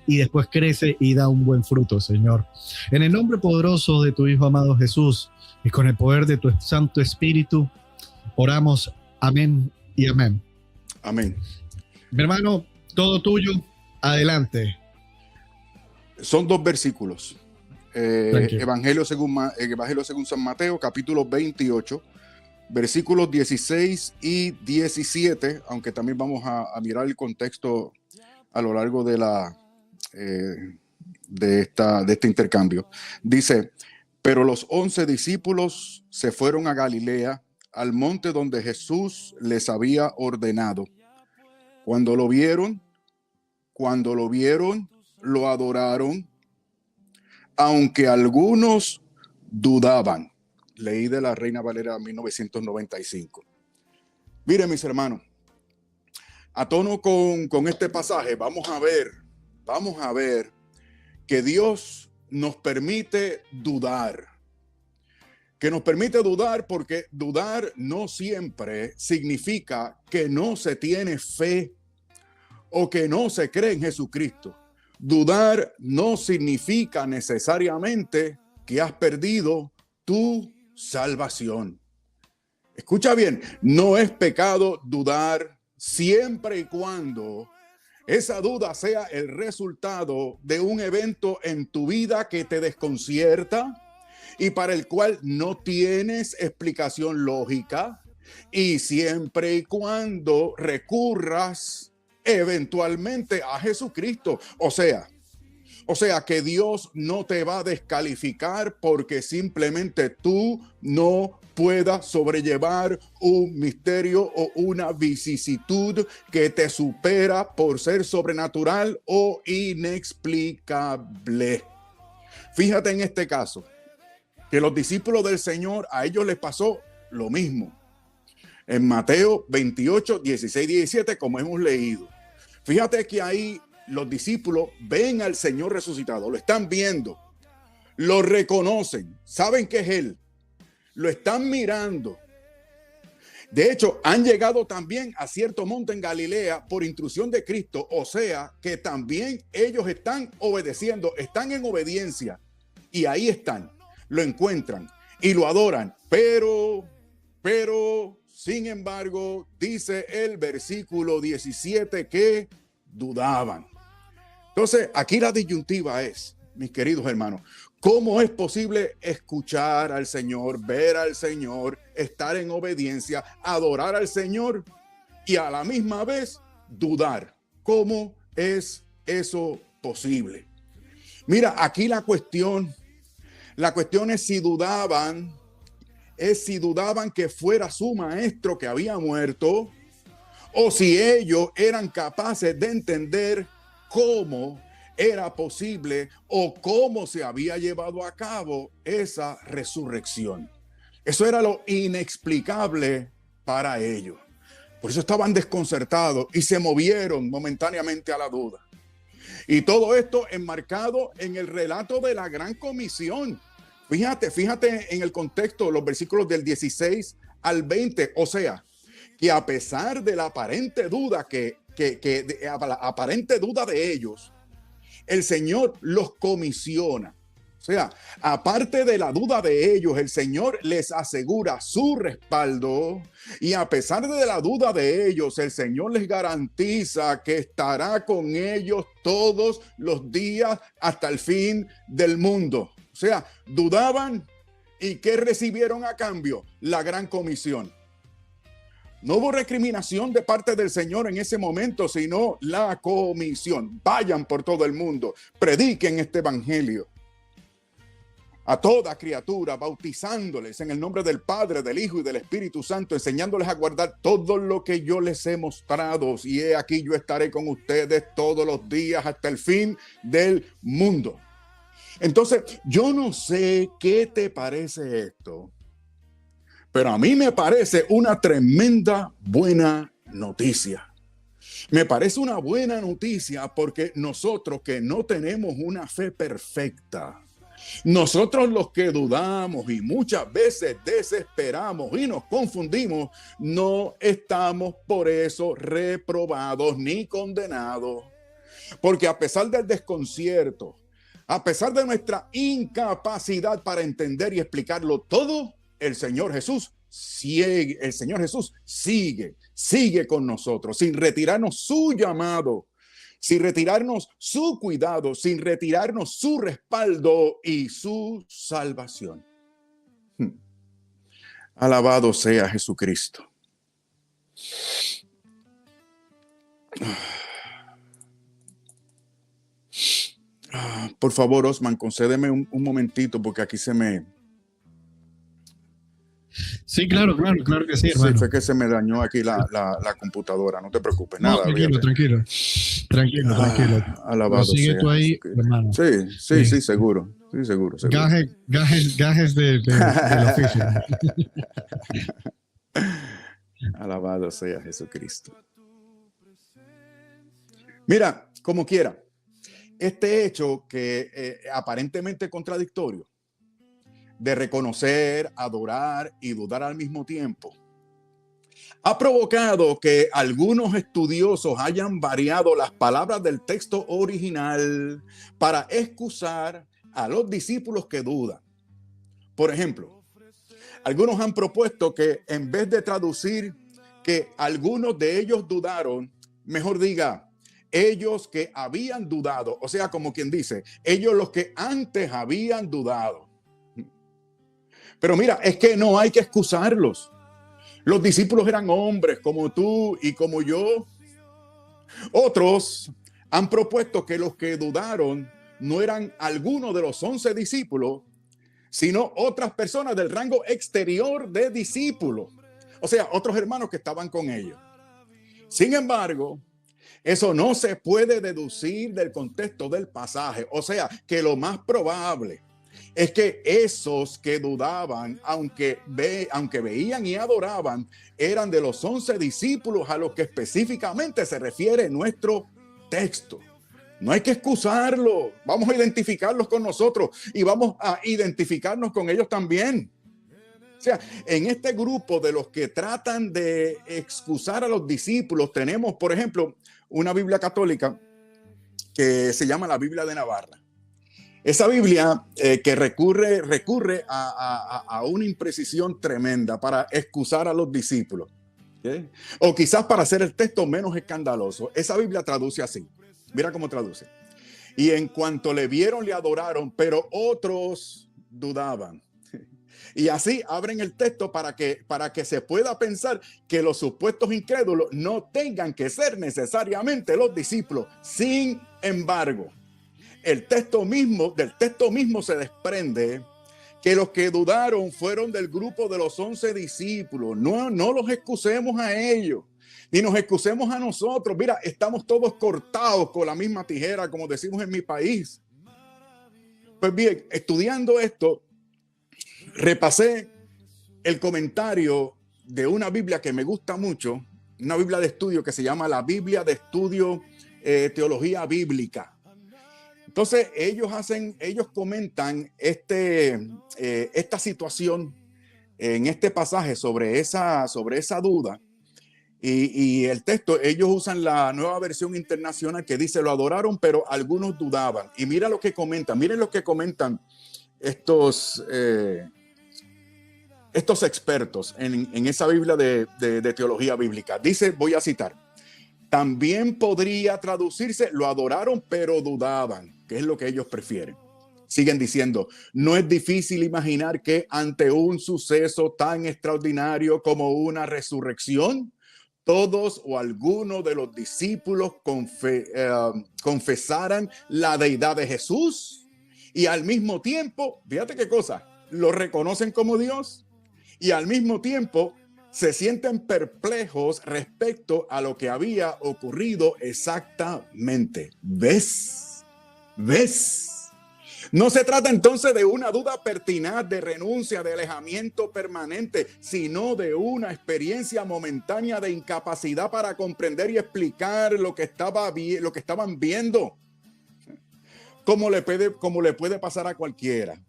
y después crece y da un buen fruto, Señor. En el nombre poderoso de tu Hijo amado Jesús y con el poder de tu Santo Espíritu, oramos. Amén y amén. Amén. Mi hermano, todo tuyo, adelante. Son dos versículos. Evangelio según San Mateo, capítulo 28, versículos 16 y 17, aunque también vamos a mirar el contexto a lo largo de este intercambio. Dice: pero los 11 discípulos se fueron a Galilea, al monte donde Jesús les había ordenado. Cuando lo vieron, lo adoraron, aunque algunos dudaban. Leí de la Reina Valera 1995. Miren, mis hermanos, a tono con este pasaje, vamos a ver que Dios nos permite dudar. Que nos permite dudar, porque dudar no siempre significa que no se tiene fe o que no se cree en Jesucristo. Dudar no significa necesariamente que has perdido tu salvación. Escucha bien, no es pecado dudar siempre y cuando esa duda sea el resultado de un evento en tu vida que te desconcierta y para el cual no tienes explicación lógica, y siempre y cuando recurras eventualmente a Jesucristo. O sea que Dios no te va a descalificar porque simplemente tú no puedas sobrellevar un misterio o una vicisitud que te supera por ser sobrenatural o inexplicable. Fíjate en este caso, que los discípulos del Señor, a ellos les pasó lo mismo. En Mateo 28, 16, 17, como hemos leído. Fíjate que ahí los discípulos ven al Señor resucitado, lo están viendo, lo reconocen, saben que es Él, lo están mirando. De hecho, han llegado también a cierto monte en Galilea por instrucción de Cristo, o sea que también ellos están obedeciendo, están en obediencia, y ahí están, lo encuentran y lo adoran, pero, sin embargo, dice el versículo 17 que dudaban. Entonces, aquí la disyuntiva es, mis queridos hermanos, ¿cómo es posible escuchar al Señor, ver al Señor, estar en obediencia, adorar al Señor y a la misma vez dudar? ¿Cómo es eso posible? Mira, aquí la cuestión es si dudaban que fuera su maestro que había muerto, o si ellos eran capaces de entender cómo era posible o cómo se había llevado a cabo esa resurrección. Eso era lo inexplicable para ellos. Por eso estaban desconcertados y se movieron momentáneamente a la duda. Y todo esto enmarcado en el relato de la Gran Comisión. Fíjate en el contexto, los versículos del 16 al 20. O sea, que a pesar de la aparente duda aparente duda de ellos, el Señor los comisiona. O sea, aparte de la duda de ellos, el Señor les asegura su respaldo, y a pesar de la duda de ellos, el Señor les garantiza que estará con ellos todos los días hasta el fin del mundo. O sea, dudaban, ¿y qué recibieron a cambio? La Gran Comisión. No hubo recriminación de parte del Señor en ese momento, sino la comisión. Vayan por todo el mundo, prediquen este evangelio a toda criatura, bautizándoles en el nombre del Padre, del Hijo y del Espíritu Santo, enseñándoles a guardar todo lo que yo les he mostrado. Y he aquí, yo estaré con ustedes todos los días hasta el fin del mundo. Entonces, yo no sé qué te parece esto, pero a mí me parece una tremenda buena noticia. Me parece una buena noticia porque nosotros que no tenemos una fe perfecta, nosotros los que dudamos y muchas veces desesperamos y nos confundimos, no estamos por eso reprobados ni condenados, Porque a pesar del desconcierto, a pesar de nuestra incapacidad para entender y explicarlo todo, el Señor Jesús sigue, sigue con nosotros, sin retirarnos su llamado, sin retirarnos su cuidado, sin retirarnos su respaldo y su salvación. Alabado sea Jesucristo. Por favor, Osman, concédeme un momentito porque aquí se me... Sí, claro que sí, hermano. Sí, fue que se me dañó aquí la computadora, no te preocupes, no, nada. Tranquilo. Alabado sigue sea tú ahí, Jesucristo. hermano. Sí, seguro. Gajes del oficio. Alabado sea Jesucristo. Mira, como quiera, este hecho que aparentemente contradictorio de reconocer, adorar y dudar al mismo tiempo, ha provocado que algunos estudiosos hayan variado las palabras del texto original para excusar a los discípulos que dudan. Por ejemplo, algunos han propuesto que en vez de traducir que algunos de ellos dudaron, mejor diga, ellos que habían dudado, o sea, como quien dice, ellos los que antes habían dudado. Pero mira, es que no hay que excusarlos. Los discípulos eran hombres como tú y como yo. Otros han propuesto que los que dudaron no eran algunos de los 11 discípulos, sino otras personas del rango exterior de discípulos. O sea, otros hermanos que estaban con ellos. Sin embargo, eso no se puede deducir del contexto del pasaje. O sea, que lo más probable es que esos que dudaban, aunque veían y adoraban, eran de los 11 discípulos a los que específicamente se refiere nuestro texto. No hay que excusarlos, vamos a identificarlos con nosotros y vamos a identificarnos con ellos también. O sea, en este grupo de los que tratan de excusar a los discípulos, tenemos, por ejemplo, una Biblia católica que se llama la Biblia de Navarra. Esa Biblia que recurre a una imprecisión tremenda para excusar a los discípulos, ¿okay? O quizás para hacer el texto menos escandaloso. Esa Biblia traduce así. Mira cómo traduce. Y en cuanto le vieron, le adoraron, pero otros dudaban. Y así abren el texto para que se pueda pensar que los supuestos incrédulos no tengan que ser necesariamente los discípulos. Sin embargo, del texto mismo se desprende que los que dudaron fueron del grupo de los 11 discípulos. No los excusemos a ellos, ni nos excusemos a nosotros. Mira, estamos todos cortados con la misma tijera, como decimos en mi país. Pues bien, estudiando esto, repasé el comentario de una Biblia que me gusta mucho, una Biblia de estudio que se llama la Biblia de Estudio Teología Bíblica. Entonces ellos comentan esta situación en este pasaje sobre esa duda y el texto. Ellos usan la Nueva Versión Internacional que dice: lo adoraron, pero algunos dudaban. Y mira lo que comentan, miren lo que comentan estos expertos en esa Biblia de teología bíblica. Dice, voy a citar: también podría traducirse: lo adoraron, pero dudaban, que es lo que ellos prefieren. Siguen diciendo: no es difícil imaginar que ante un suceso tan extraordinario como una resurrección, todos o alguno de los discípulos confesaran la deidad de Jesús y al mismo tiempo, fíjate qué cosa, lo reconocen como Dios y al mismo tiempo se sienten perplejos respecto a lo que había ocurrido exactamente. ¿Ves? No se trata entonces de una duda pertinaz, de renuncia, de alejamiento permanente, sino de una experiencia momentánea de incapacidad para comprender y explicar lo que estaban viendo. Como le puede pasar a cualquiera.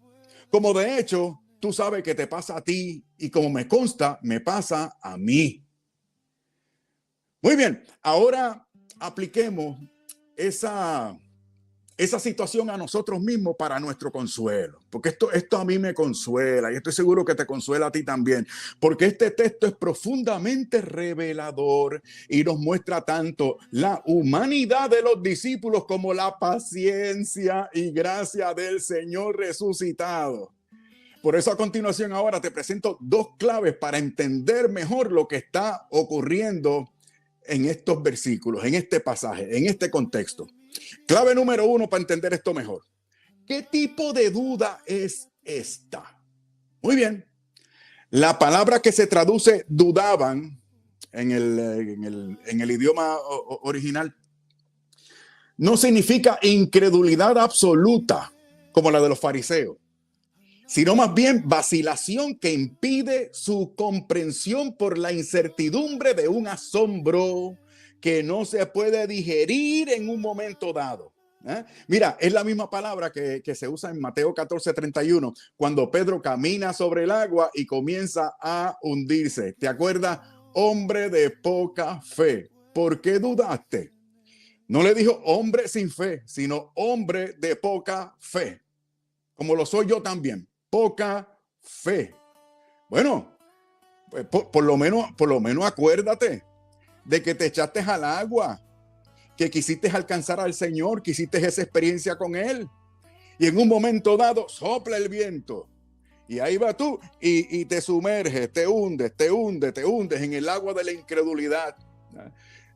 Como de hecho, tú sabes que te pasa a ti y como me consta, me pasa a mí. Muy bien, ahora apliquemos esa situación a nosotros mismos para nuestro consuelo, porque esto a mí me consuela y estoy seguro que te consuela a ti también, porque este texto es profundamente revelador y nos muestra tanto la humanidad de los discípulos como la paciencia y gracia del Señor resucitado. Por eso a continuación ahora te presento dos claves para entender mejor lo que está ocurriendo en estos versículos, en este pasaje, en este contexto. Clave número 1 para entender esto mejor. ¿Qué tipo de duda es esta? Muy bien. La palabra que se traduce dudaban en el idioma original no significa incredulidad absoluta como la de los fariseos, sino más bien vacilación que impide su comprensión por la incertidumbre de un asombro que no se puede digerir en un momento dado. Mira, es la misma palabra que se usa en Mateo 14:31, cuando Pedro camina sobre el agua y comienza a hundirse. ¿Te acuerdas? Hombre de poca fe, ¿por qué dudaste? No le dijo hombre sin fe, sino hombre de poca fe, como lo soy yo también, poca fe. Bueno, pues por lo menos acuérdate de que te echaste al agua, que quisiste alcanzar al Señor, quisiste esa experiencia con Él. Y en un momento dado sopla el viento. Y ahí va tú y te sumerges, te hundes en el agua de la incredulidad.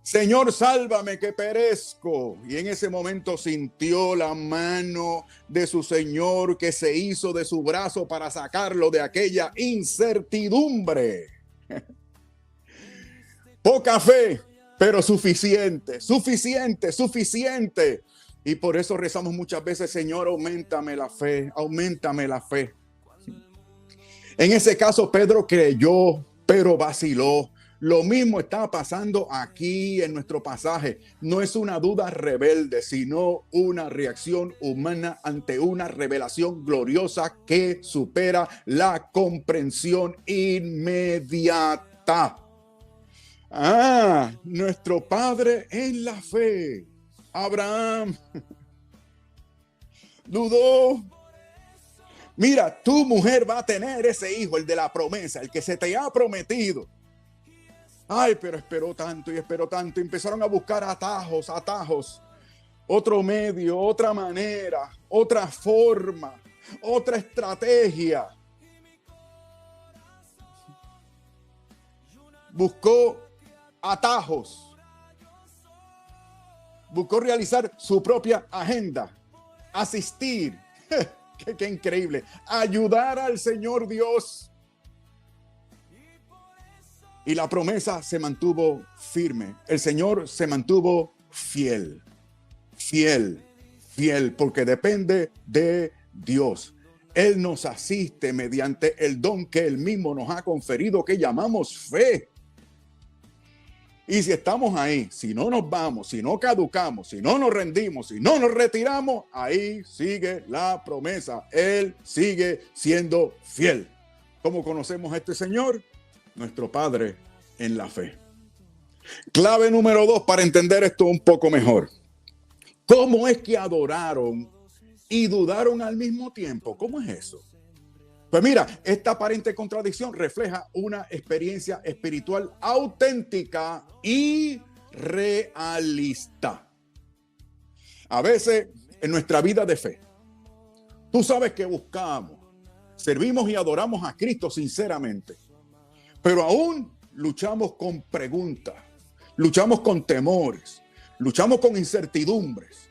Señor, sálvame que perezco. Y en ese momento sintió la mano de su Señor que se hizo de su brazo para sacarlo de aquella incertidumbre. Poca fe, pero suficiente. Y por eso rezamos muchas veces, Señor, auméntame la fe. En ese caso, Pedro creyó, pero vaciló. Lo mismo está pasando aquí en nuestro pasaje. No es una duda rebelde, sino una reacción humana ante una revelación gloriosa que supera la comprensión inmediata. Nuestro padre en la fe, Abraham, dudó. Mira, tu mujer va a tener ese hijo, el de la promesa, el que se te ha prometido. Ay, pero esperó tanto. Empezaron a buscar atajos, otro medio, otra manera, otra forma, otra estrategia. Buscó atajos. Buscó realizar su propia agenda, asistir. Qué increíble. Ayudar al Señor Dios. Y la promesa se mantuvo firme. El Señor se mantuvo fiel, porque depende de Dios. Él nos asiste mediante el don que Él mismo nos ha conferido, que llamamos fe. Y si estamos ahí, si no nos vamos, si no caducamos, si no nos rendimos, si no nos retiramos, ahí sigue la promesa. Él sigue siendo fiel. ¿Cómo conocemos a este Señor? Nuestro Padre en la fe. Clave número 2 para entender esto un poco mejor. ¿Cómo es que adoraron y dudaron al mismo tiempo? ¿Cómo es eso? Pues mira, esta aparente contradicción refleja una experiencia espiritual auténtica y realista. A veces en nuestra vida de fe, tú sabes que buscamos, servimos y adoramos a Cristo sinceramente, pero aún luchamos con preguntas, luchamos con temores, luchamos con incertidumbres.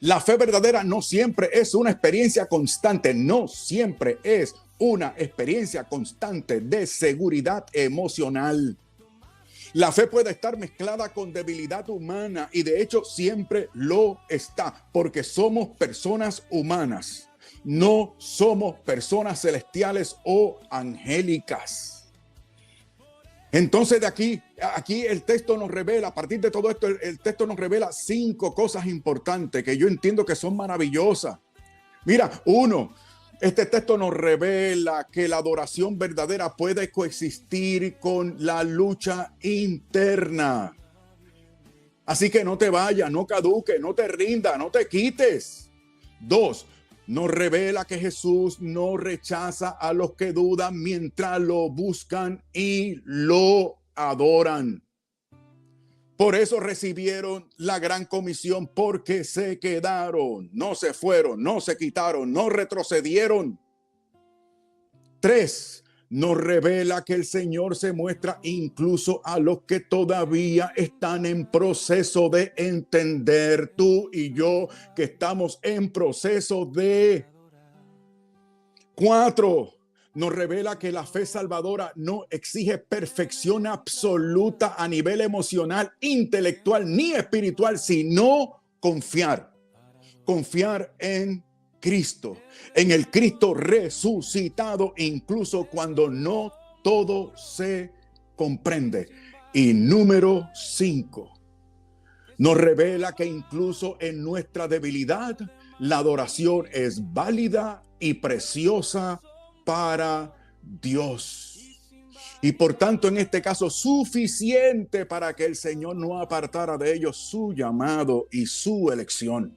La fe verdadera no siempre es una experiencia constante, no siempre es una experiencia constante de seguridad emocional. La fe puede estar mezclada con debilidad humana y de hecho siempre lo está, porque somos personas humanas, no somos personas celestiales o angélicas. Entonces de aquí el texto nos revela, a partir de todo esto, el texto nos revela 5 cosas importantes que yo entiendo que son maravillosas. Mira, 1, este texto nos revela que la adoración verdadera puede coexistir con la lucha interna. Así que no te vayas, no caduques, no te rindas, no te quites. 2, nos revela que Jesús no rechaza a los que dudan mientras lo buscan y lo adoran. Por eso recibieron la gran comisión, porque se quedaron, no se fueron, no se quitaron, no retrocedieron. 3, nos revela que el Señor se muestra incluso a los que todavía están en proceso de entender. Tú y yo que estamos en proceso de. 4, nos revela que la fe salvadora no exige perfección absoluta a nivel emocional, intelectual ni espiritual, sino confiar en Cristo, en el Cristo resucitado, incluso cuando no todo se comprende. Y número 5, nos revela que incluso en nuestra debilidad, la adoración es válida y preciosa para Dios. Y por tanto, en este caso, suficiente para que el Señor no apartara de ellos su llamado y su elección.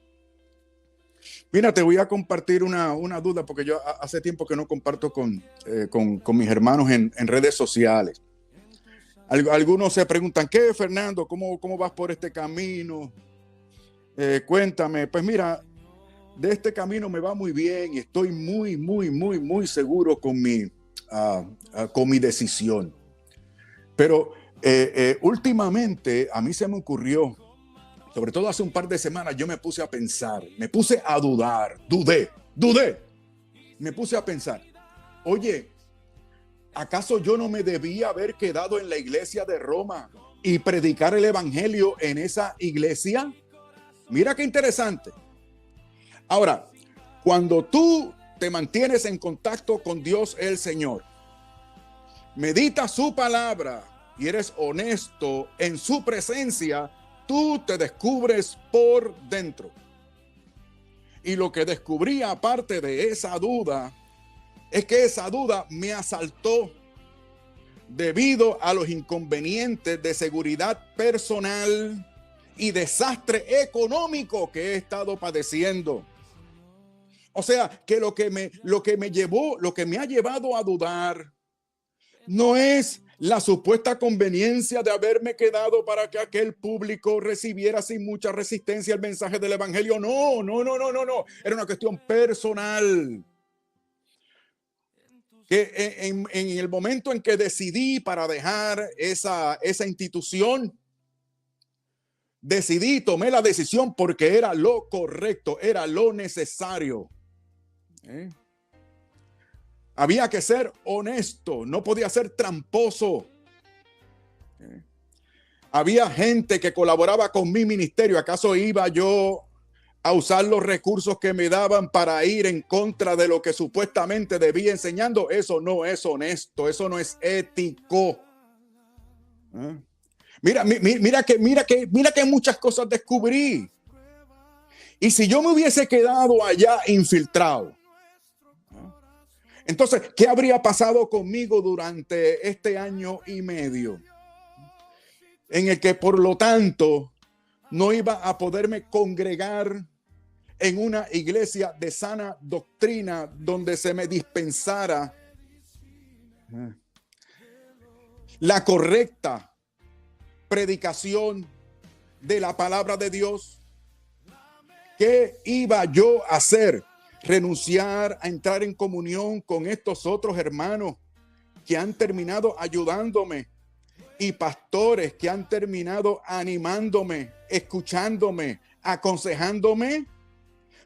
Mira, te voy a compartir una duda, porque yo hace tiempo que no comparto con mis hermanos en redes sociales. Algunos se preguntan, ¿qué, Fernando? ¿Cómo vas por este camino? Cuéntame. Pues mira, de este camino me va muy bien y estoy muy seguro con mi decisión. Pero últimamente a mí se me ocurrió, sobre todo hace un par de semanas, yo me puse a pensar, me puse a dudar, dudé, me puse a pensar, oye, ¿acaso yo no me debía haber quedado en la iglesia de Roma y predicar el evangelio en esa iglesia? Mira qué interesante. Ahora, cuando tú te mantienes en contacto con Dios el Señor, meditas su palabra y eres honesto en su presencia, tú te descubres por dentro. Y lo que descubrí, aparte de esa duda, es que esa duda me asaltó debido a los inconvenientes de seguridad personal y desastre económico que he estado padeciendo. O sea, que lo que me ha llevado a dudar no es la supuesta conveniencia de haberme quedado para que aquel público recibiera sin mucha resistencia el mensaje del evangelio. No. Era una cuestión personal. Que en el momento en que decidí para dejar esa institución, tomé la decisión porque era lo correcto, era lo necesario. Había que ser honesto, no podía ser tramposo. Había gente que colaboraba con mi ministerio. ¿Acaso iba yo a usar los recursos que me daban para ir en contra de lo que supuestamente debía enseñando? Eso no es honesto, eso no es ético. Mira que muchas cosas descubrí. Y si yo me hubiese quedado allá infiltrado, entonces, ¿qué habría pasado conmigo durante este año y medio? En el que, por lo tanto, no iba a poderme congregar en una iglesia de sana doctrina donde se me dispensara la correcta predicación de la palabra de Dios. ¿Qué iba yo a hacer? Renunciar a entrar en comunión con estos otros hermanos que han terminado ayudándome y pastores que han terminado animándome, escuchándome, aconsejándome.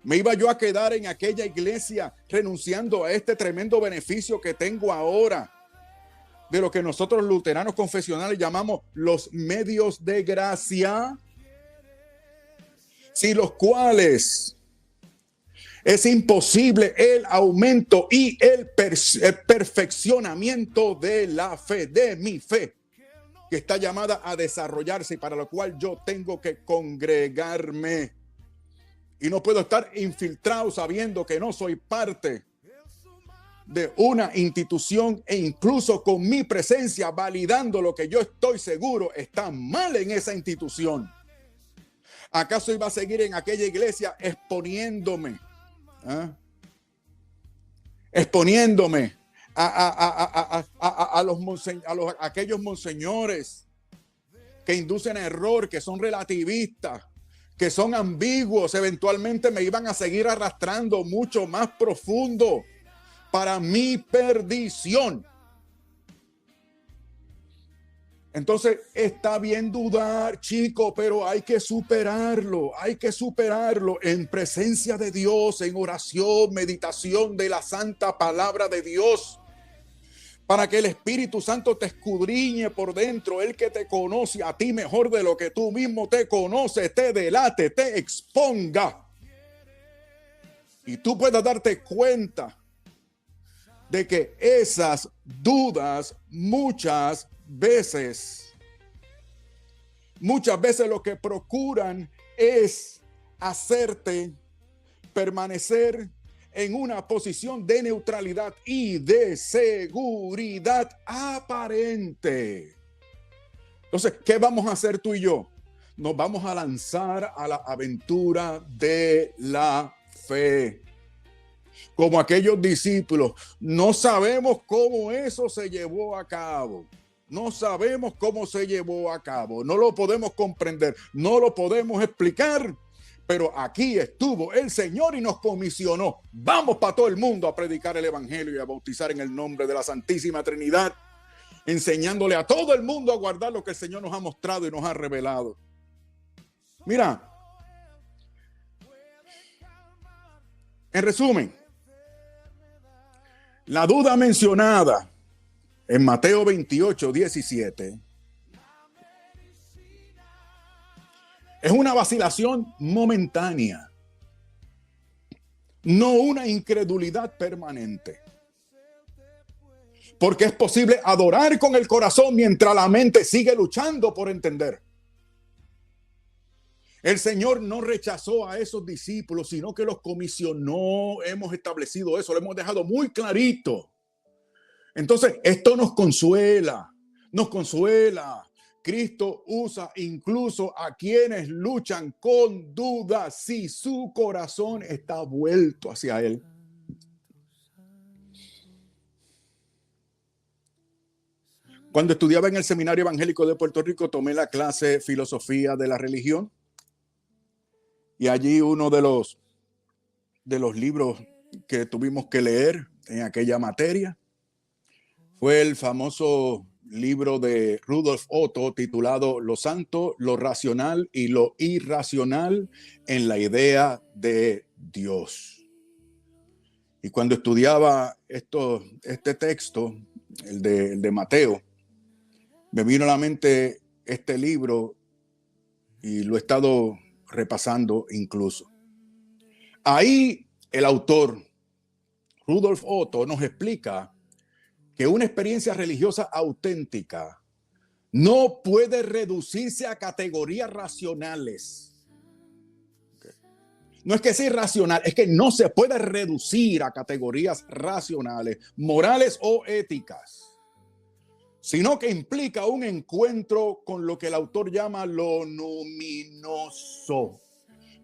¿Me iba yo a quedar en aquella iglesia renunciando a este tremendo beneficio que tengo ahora de lo que nosotros luteranos confesionales llamamos los medios de gracia? Si los cuales es imposible el aumento y el perfeccionamiento de la fe, de mi fe, que está llamada a desarrollarse y para lo cual yo tengo que congregarme. Y no puedo estar infiltrado sabiendo que no soy parte de una institución e incluso con mi presencia validando lo que yo estoy seguro está mal en esa institución. ¿Acaso iba a seguir en aquella iglesia exponiéndome? ¿Ah? Exponiéndome a aquellos monseñores que inducen error, que son relativistas, que son ambiguos. Eventualmente me iban a seguir arrastrando mucho más profundo para mi perdición. Entonces está bien dudar, chico, pero hay que superarlo en presencia de Dios, en oración, meditación de la santa palabra de Dios, para que el Espíritu Santo te escudriñe por dentro, el que te conoce a ti mejor de lo que tú mismo te conoces, te delate, te exponga, y tú puedas darte cuenta de que esas dudas muchas veces lo que procuran es hacerte permanecer en una posición de neutralidad y de seguridad aparente. Entonces, ¿qué vamos a hacer tú y yo? Nos vamos a lanzar a la aventura de la fe. Como aquellos discípulos, no sabemos cómo eso se llevó a cabo. No sabemos cómo se llevó a cabo. No lo podemos comprender, no lo podemos explicar. Pero aquí estuvo el Señor y nos comisionó. Vamos para todo el mundo a predicar el evangelio y a bautizar en el nombre de la Santísima Trinidad, enseñándole a todo el mundo a guardar lo que el Señor nos ha mostrado y nos ha revelado. Mira, en resumen, la duda mencionada en Mateo 28, 17 es una vacilación momentánea, no una incredulidad permanente. Porque es posible adorar con el corazón mientras la mente sigue luchando por entender. El Señor no rechazó a esos discípulos, sino que los comisionó. Hemos establecido eso, lo hemos dejado muy clarito. Entonces, esto nos consuela, nos consuela. Cristo usa incluso a quienes luchan con dudas si su corazón está vuelto hacia Él. Cuando estudiaba en el Seminario Evangélico de Puerto Rico, tomé la clase Filosofía de la Religión. Y allí uno de los libros que tuvimos que leer en aquella materia fue el famoso libro de Rudolf Otto titulado Lo Santo, lo Racional y lo Irracional en la Idea de Dios. Y cuando estudiaba este texto, el de Mateo, me vino a la mente este libro y lo he estado repasando incluso. Ahí el autor, Rudolf Otto, nos explica que una experiencia religiosa auténtica no puede reducirse a categorías racionales. No es que sea irracional, es que no se puede reducir a categorías racionales, morales o éticas, sino que implica un encuentro con lo que el autor llama lo luminoso,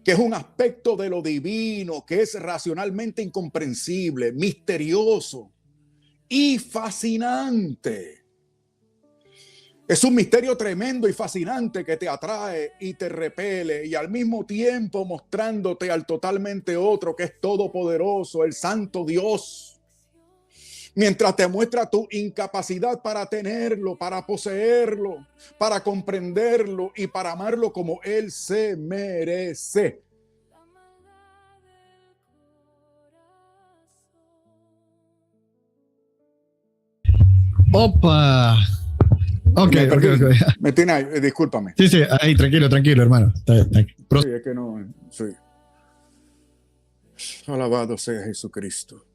que es un aspecto de lo divino, que es racionalmente incomprensible, misterioso y fascinante. Es un misterio tremendo y fascinante que te atrae y te repele, y al mismo tiempo mostrándote al totalmente otro, que es todopoderoso, el santo Dios. Mientras te muestra tu incapacidad para tenerlo, para poseerlo, para comprenderlo y para amarlo como Él se merece. Opa. Ok. Me tiene ahí, discúlpame. Sí, ahí, tranquilo, hermano. Está bien. Sí, es que no, sí. Alabado sea Jesucristo.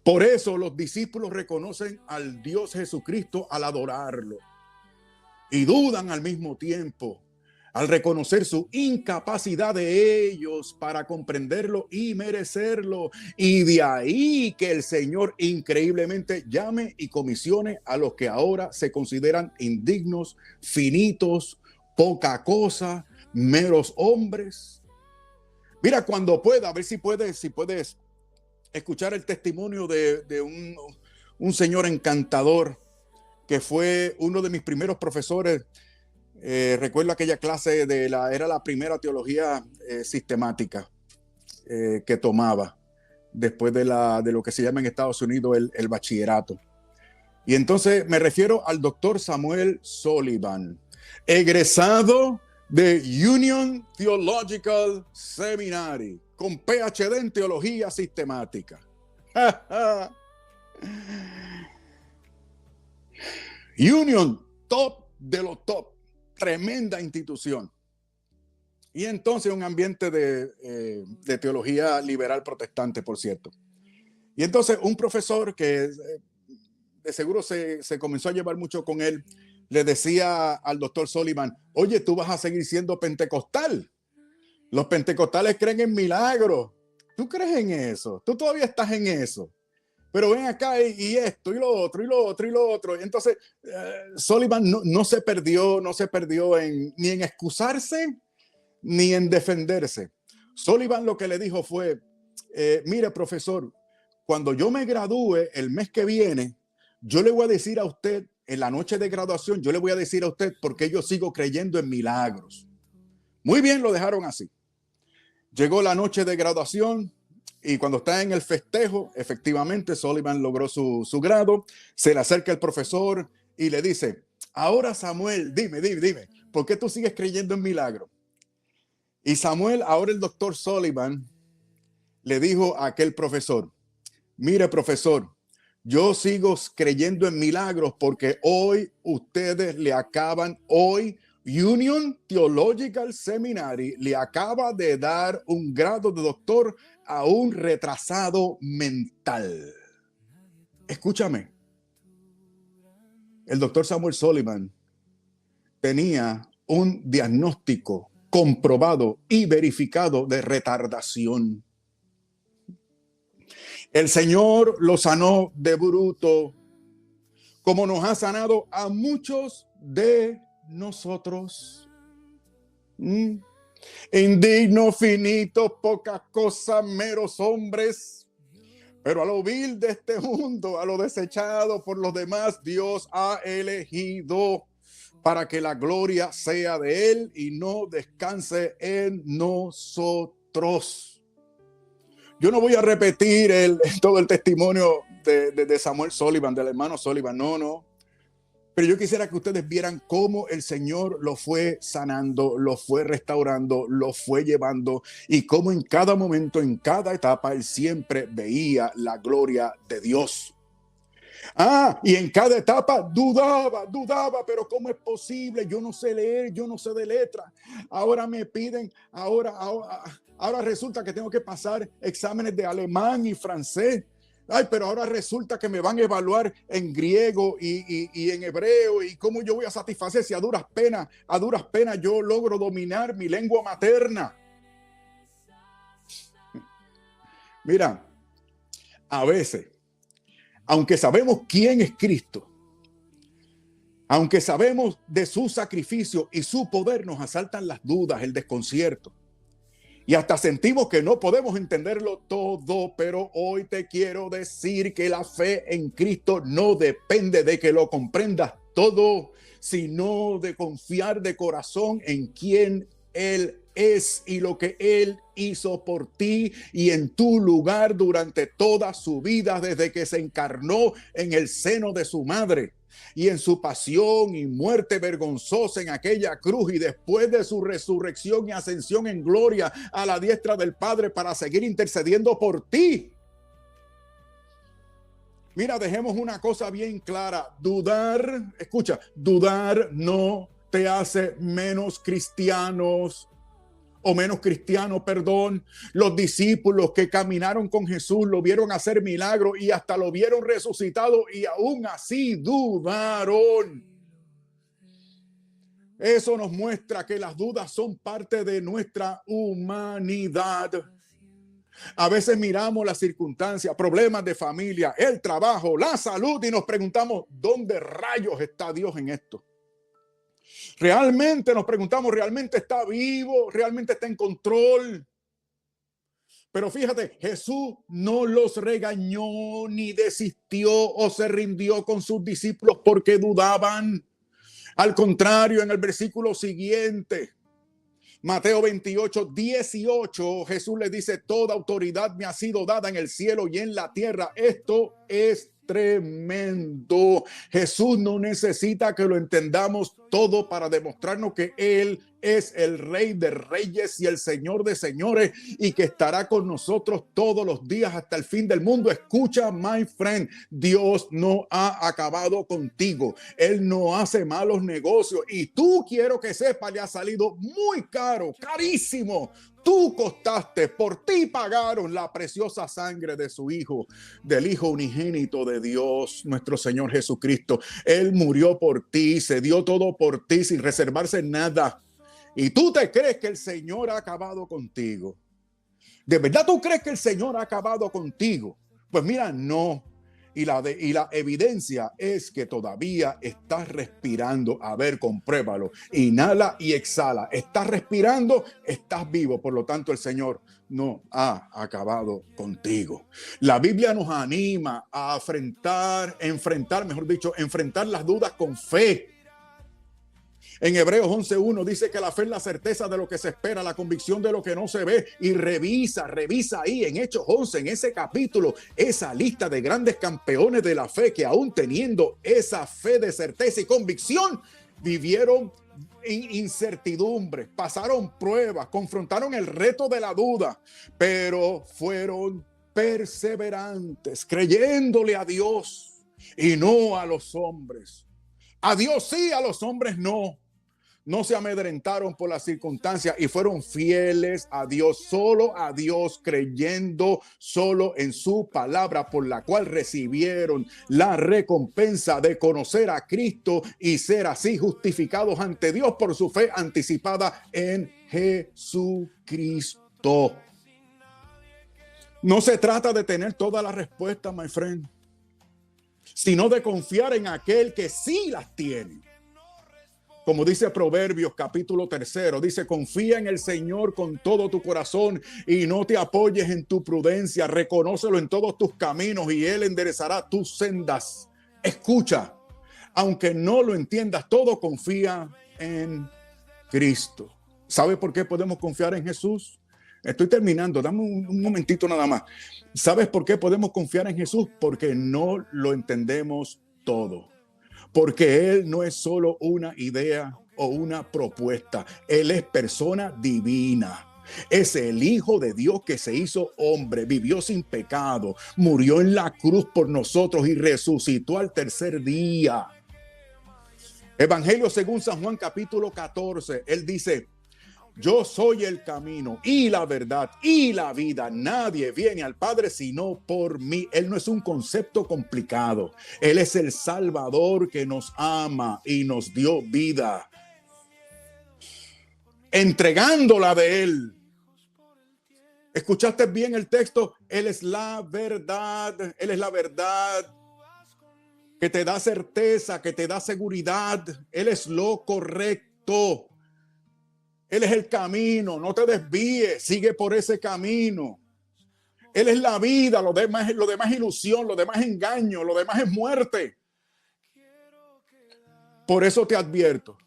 Por eso los discípulos reconocen al Dios Jesucristo al adorarlo y dudan al mismo tiempo al reconocer su incapacidad de ellos para comprenderlo y merecerlo. Y de ahí que el Señor increíblemente llame y comisione a los que ahora se consideran indignos, finitos, poca cosa, meros hombres. Mira, cuando pueda, a ver si puedes escuchar el testimonio de un señor encantador que fue uno de mis primeros profesores. Recuerdo aquella clase era la primera teología sistemática que tomaba después de lo que se llama en Estados Unidos el bachillerato. Y entonces me refiero al doctor Samuel Sullivan, egresado de Union Theological Seminary, con PhD en teología sistemática. Union, top de los top, tremenda institución. Y entonces un ambiente de teología liberal protestante, por cierto. Y entonces un profesor que de seguro se comenzó a llevar mucho con él, le decía al doctor Sullivan: oye, tú vas a seguir siendo pentecostal. Los pentecostales creen en milagros. ¿Tú crees en eso? Tú todavía estás en eso. Pero ven acá y esto, y lo otro, y lo otro, y lo otro. Y entonces Sullivan no se perdió ni en excusarse, ni en defenderse. Sullivan lo que le dijo fue: mire, profesor, cuando yo me gradúe el mes que viene, yo le voy a decir a usted, en la noche de graduación, yo le voy a decir a usted por qué yo sigo creyendo en milagros. Muy bien, lo dejaron así. Llegó la noche de graduación y cuando está en el festejo, efectivamente, Sullivan logró su grado. Se le acerca el profesor y le dice: ahora, Samuel, dime, ¿por qué tú sigues creyendo en milagros? Y Samuel, ahora el doctor Sullivan, le dijo a aquel profesor: mire, profesor, yo sigo creyendo en milagros porque hoy Union Theological Seminary le acaba de dar un grado de doctor a un retrasado mental. Escúchame. El doctor Samuel Sullivan tenía un diagnóstico comprobado y verificado de retardación. El Señor lo sanó de bruto, como nos ha sanado a muchos de nosotros. Indignos, finitos, pocas cosas, meros hombres. Pero a lo vil de este mundo, a lo desechado por los demás, Dios ha elegido para que la gloria sea de Él y no descanse en nosotros. Yo no voy a repetir todo el testimonio de Samuel Sullivan, del hermano Sullivan, no. Pero yo quisiera que ustedes vieran cómo el Señor lo fue sanando, lo fue restaurando, lo fue llevando y cómo en cada momento, en cada etapa, él siempre veía la gloria de Dios. Y en cada etapa dudaba, pero ¿cómo es posible? Yo no sé leer, yo no sé de letra. Ahora me piden, ahora resulta que tengo que pasar exámenes de alemán y francés. Pero ahora resulta que me van a evaluar en griego y en hebreo. ¿Y cómo yo voy a satisfacer si a duras penas yo logro dominar mi lengua materna? Mira, a veces, aunque sabemos quién es Cristo, aunque sabemos de su sacrificio y su poder, nos asaltan las dudas, el desconcierto. Y hasta sentimos que no podemos entenderlo todo, pero hoy te quiero decir que la fe en Cristo no depende de que lo comprendas todo, sino de confiar de corazón en quién Él es y lo que Él hizo por ti y en tu lugar durante toda su vida, desde que se encarnó en el seno de su madre. Y en su pasión y muerte vergonzosa en aquella cruz y después de su resurrección y ascensión en gloria a la diestra del Padre para seguir intercediendo por ti. Mira, dejemos una cosa bien clara. Dudar no te hace menos cristianos. O menos cristiano, perdón. Los discípulos que caminaron con Jesús lo vieron hacer milagros y hasta lo vieron resucitado y aún así dudaron. Eso nos muestra que las dudas son parte de nuestra humanidad. A veces miramos las circunstancias, problemas de familia, el trabajo, la salud y nos preguntamos, ¿dónde rayos está Dios en esto? Realmente nos preguntamos, ¿realmente está vivo? ¿Realmente está en control? Pero fíjate, Jesús no los regañó ni desistió o se rindió con sus discípulos porque dudaban. Al contrario, en el versículo siguiente, Mateo 28:18, Jesús le dice, toda autoridad me ha sido dada en el cielo y en la tierra. Esto es tremendo. Jesús no necesita que lo entendamos todo para demostrarnos que Él es el Rey de Reyes y el Señor de Señores y que estará con nosotros todos los días hasta el fin del mundo. Escucha, my friend, Dios no ha acabado contigo. Él no hace malos negocios y tú, quiero que sepa, le ha salido muy caro, carísimo. Tú costaste, por ti pagaron la preciosa sangre de su Hijo, del Hijo unigénito de Dios, nuestro Señor Jesucristo. Él murió por ti, se dio todo por ti sin reservarse nada. Y tú te crees que el Señor ha acabado contigo. ¿De verdad tú crees que el Señor ha acabado contigo? Pues mira, no. Y la evidencia es que todavía estás respirando. A ver, compruébalo. Inhala y exhala. Estás respirando, estás vivo. Por lo tanto, el Señor no ha acabado contigo. La Biblia nos anima a enfrentar las dudas con fe. En Hebreos 11:1 dice que la fe es la certeza de lo que se espera, la convicción de lo que no se ve. Y revisa ahí en Hechos 11, en ese capítulo, esa lista de grandes campeones de la fe que aún teniendo esa fe de certeza y convicción, vivieron incertidumbre, pasaron pruebas, confrontaron el reto de la duda, pero fueron perseverantes, creyéndole a Dios y no a los hombres. A Dios sí, a los hombres no. No se amedrentaron por las circunstancias y fueron fieles a Dios, solo a Dios, creyendo solo en su palabra, por la cual recibieron la recompensa de conocer a Cristo y ser así justificados ante Dios por su fe anticipada en Jesucristo. No se trata de tener todas las respuestas, my friend, sino de confiar en aquel que sí las tiene. Como dice Proverbios capítulo 3, dice, confía en el Señor con todo tu corazón y no te apoyes en tu prudencia. Reconócelo en todos tus caminos y Él enderezará tus sendas. Escucha, aunque no lo entiendas todo, confía en Cristo. ¿Sabe por qué podemos confiar en Jesús? Estoy terminando, dame un momentito nada más. ¿Sabes por qué podemos confiar en Jesús? Porque no lo entendemos todo. Porque Él no es solo una idea o una propuesta. Él es persona divina. Es el Hijo de Dios que se hizo hombre, vivió sin pecado, murió en la cruz por nosotros y resucitó al tercer día. Evangelio según San Juan capítulo 14, Él dice, yo soy el camino y la verdad y la vida. Nadie viene al Padre sino por mí. Él no es un concepto complicado. Él es el Salvador que nos ama y nos dio vida, entregándola de Él. ¿Escuchaste bien el texto? Él es la verdad. Él es la verdad que te da certeza, que te da seguridad. Él es lo correcto. Él es el camino, no te desvíes, sigue por ese camino. Él es la vida, lo demás es ilusión, lo demás es engaño, lo demás es muerte. Por eso te advierto,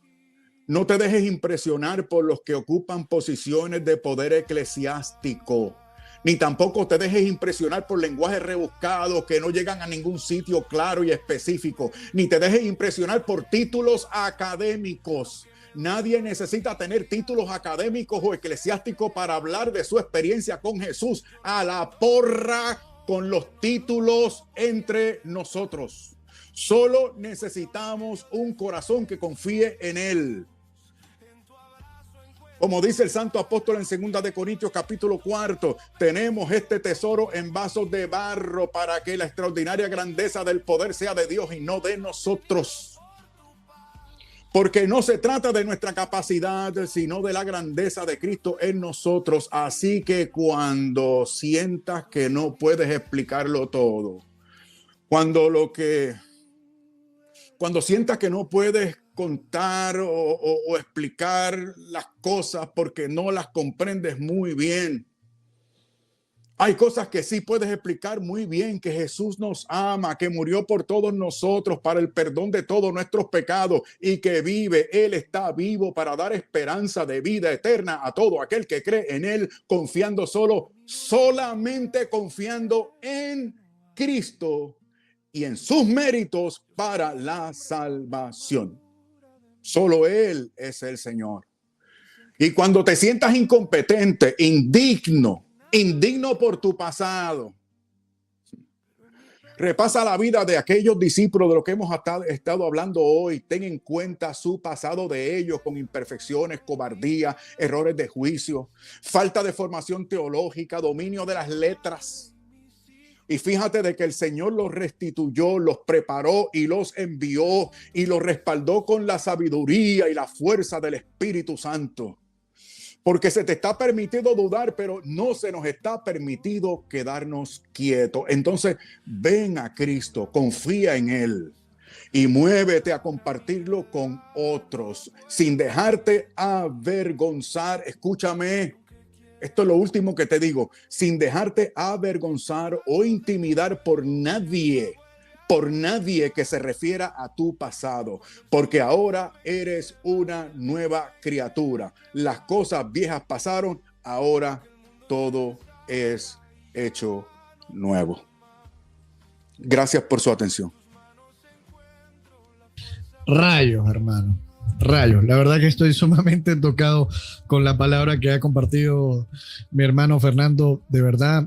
no te dejes impresionar por los que ocupan posiciones de poder eclesiástico, ni tampoco te dejes impresionar por lenguajes rebuscados que no llegan a ningún sitio claro y específico, ni te dejes impresionar por títulos académicos. Nadie necesita tener títulos académicos o eclesiásticos para hablar de su experiencia con Jesús. A la porra con los títulos entre nosotros. Solo necesitamos un corazón que confíe en Él. Como dice el santo apóstol en 2 de Corintios capítulo 4, tenemos este tesoro en vasos de barro para que la extraordinaria grandeza del poder sea de Dios y no de nosotros. Porque no se trata de nuestra capacidad, sino de la grandeza de Cristo en nosotros. Así que cuando sientas que no puedes explicarlo todo, cuando sientas que no puedes contar o explicar las cosas porque no las comprendes muy bien. Hay cosas que sí puedes explicar muy bien, que Jesús nos ama, que murió por todos nosotros para el perdón de todos nuestros pecados y que vive. Él está vivo para dar esperanza de vida eterna a todo aquel que cree en Él, confiando solamente confiando en Cristo y en sus méritos para la salvación. Solo Él es el Señor. Y cuando te sientas incompetente, indigno por tu pasado, repasa la vida de aquellos discípulos de los que hemos estado hablando hoy. Ten en cuenta su pasado de ellos con imperfecciones, cobardía, errores de juicio, falta de formación teológica, dominio de las letras. Y fíjate de que el Señor los restituyó, los preparó y los envió y los respaldó con la sabiduría y la fuerza del Espíritu Santo. Porque se te está permitido dudar, pero no se nos está permitido quedarnos quietos. Entonces, ven a Cristo, confía en Él y muévete a compartirlo con otros sin dejarte avergonzar. Escúchame, esto es lo último que te digo, sin dejarte avergonzar o intimidar por nadie que se refiera a tu pasado, porque ahora eres una nueva criatura. Las cosas viejas pasaron, ahora todo es hecho nuevo. Gracias por su atención. Rayos, hermano. Rayos. La verdad que estoy sumamente tocado con la palabra que ha compartido mi hermano Fernando. De verdad.